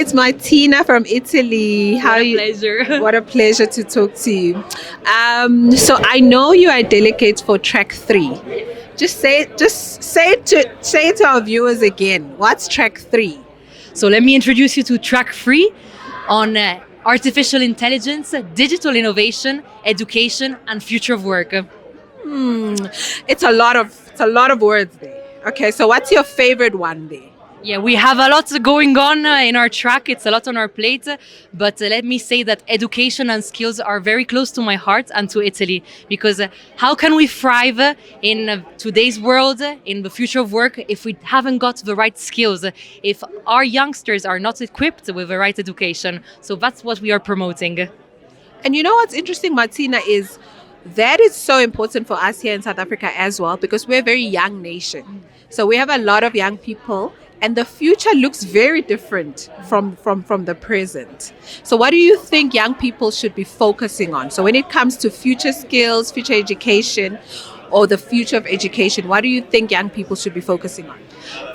it's Martina from Italy. How What a you? pleasure. What a pleasure to talk to you. So I know you are a delegate for track 3. Say it to our viewers again. What's track 3? So let me introduce you to track 3 on artificial intelligence, digital innovation, education, and future of work. It's a lot of words there. Okay, so what's your favorite one there? Yeah, we have a lot going on in our track. It's a lot on our plate. But let me say that education and skills are very close to my heart and to Italy. Because how can we thrive in today's world, in the future of work, if we haven't got the right skills, if our youngsters are not equipped with the right education? So that's what we are promoting. And you know what's interesting, Martina, is that is so important for us here in South Africa as well, because we're a very young nation. So we have a lot of young people, and the future looks very different from the present. So what do you think young people should be focusing on? So when it comes to future skills, future education, or the future of education, what do you think young people should be focusing on?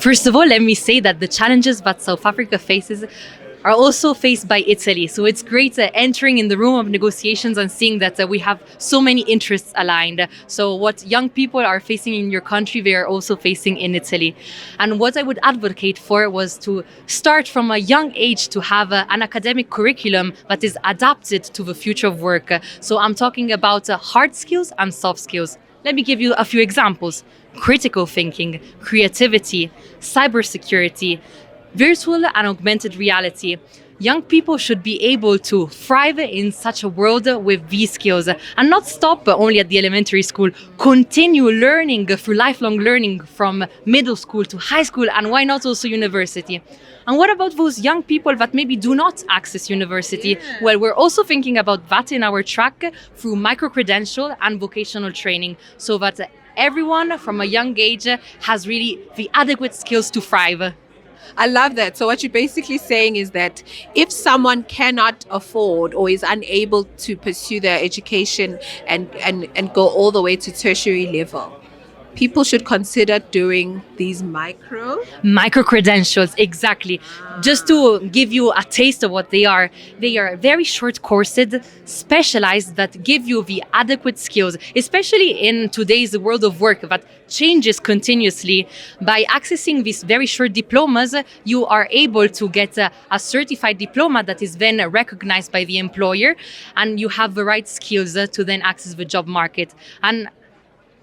First of all, let me say that the challenges that South Africa faces are also faced by Italy. So it's great entering in the room of negotiations and seeing that we have so many interests aligned. So what young people are facing in your country, they are also facing in Italy. And what I would advocate for was to start from a young age to have an academic curriculum that is adapted to the future of work. So I'm talking about hard skills and soft skills. Let me give you a few examples. Critical thinking, creativity, cybersecurity, virtual and augmented reality. Young people should be able to thrive in such a world with these skills and not stop only at the elementary school. Continue learning through lifelong learning from middle school to high school, and why not also university? And what about those young people that maybe do not access university? Yeah. Well, we're also thinking about that in our track through micro-credential and vocational training, so that everyone from a young age has really the adequate skills to thrive. I love that. So what you're basically saying is that if someone cannot afford or is unable to pursue their education and go all the way to tertiary level, people should consider doing these micro credentials. Exactly. Just to give you a taste of what they are very short courses, specialized, that give you the adequate skills, especially in today's world of work that changes continuously. By accessing these very short diplomas, you are able to get a certified diploma that is then recognized by the employer, and you have the right skills to then access the job market. And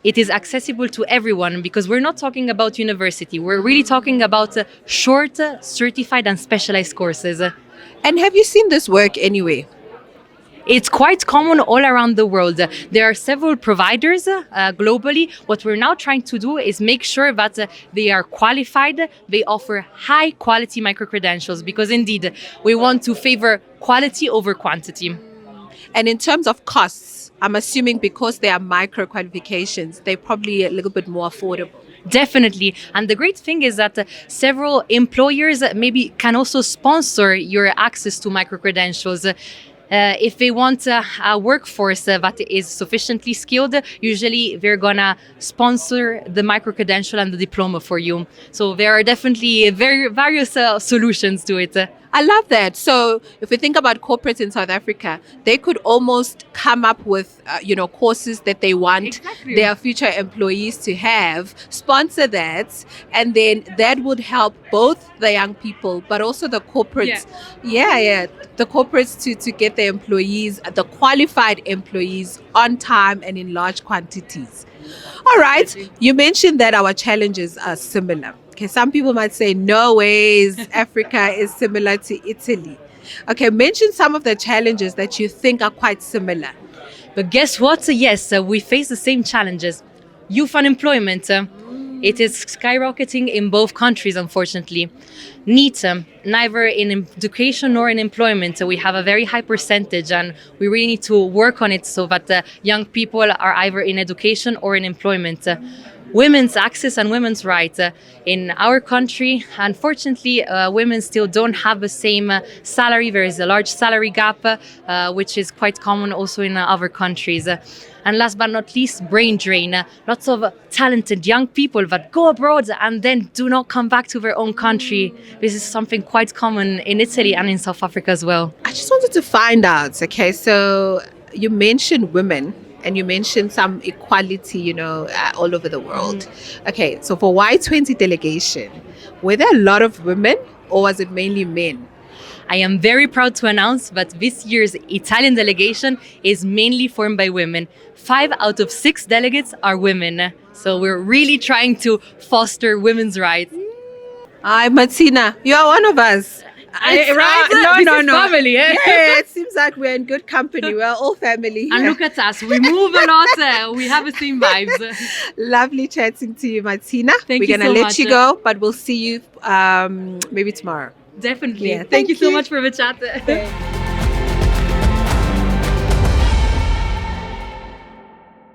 it is accessible to everyone, because we're not talking about university. We're really talking about short, certified and specialized courses. And have you seen this work anywhere? It's quite common all around the world. There are several providers globally. What we're now trying to do is make sure that they are qualified, they offer high quality micro-credentials, because indeed we want to favor quality over quantity. And in terms of costs, I'm assuming because they are micro qualifications, they're probably a little bit more affordable. Definitely. And the great thing is that several employers maybe can also sponsor your access to micro credentials. If they want a workforce that is sufficiently skilled, usually they're gonna sponsor the micro-credential and the diploma for you. So there are definitely various solutions to it. I love that. So if we think about corporates in South Africa, they could almost come up with, courses that they want their future employees to have, sponsor that, and then that would help both the young people, but also the corporates. The corporates to get their employees, the qualified employees, on time and in large quantities. All right. You mentioned that our challenges are similar. Okay, some people might say, no ways, Africa is similar to Italy. Okay, mention some of the challenges that you think are quite similar. But guess what? Yes, we face the same challenges. Youth unemployment. It is skyrocketing in both countries, unfortunately. NEET, neither in education nor in employment. We have a very high percentage, and we really need to work on it so that young people are either in education or in employment. women's access and women's rights. In our country, unfortunately, women still don't have the same salary. There is a large salary gap, which is quite common also in other countries. And last but not least, brain drain. Lots of talented young people that go abroad and then do not come back to their own country. This is something quite common in Italy and in South Africa as well. I just wanted to find out, okay, so you mentioned women and you mentioned some equality, all over the world. Okay, so for Y20 delegation, were there a lot of women or was it mainly men? I am very proud to announce that this year's Italian delegation is mainly formed by women. 5 out of 6 delegates are women. So we're really trying to foster women's rights. Hi, Martina, you are one of us. Right? No. Family, eh? Yeah, it seems like we're in good company. We're all family here. And look at us, we move a lot. We have the same vibes. Lovely chatting to you, Martina. Thank we're you gonna so let much. you go, but we'll see you maybe tomorrow. Definitely. Yeah, Thank you so you. much for the chat.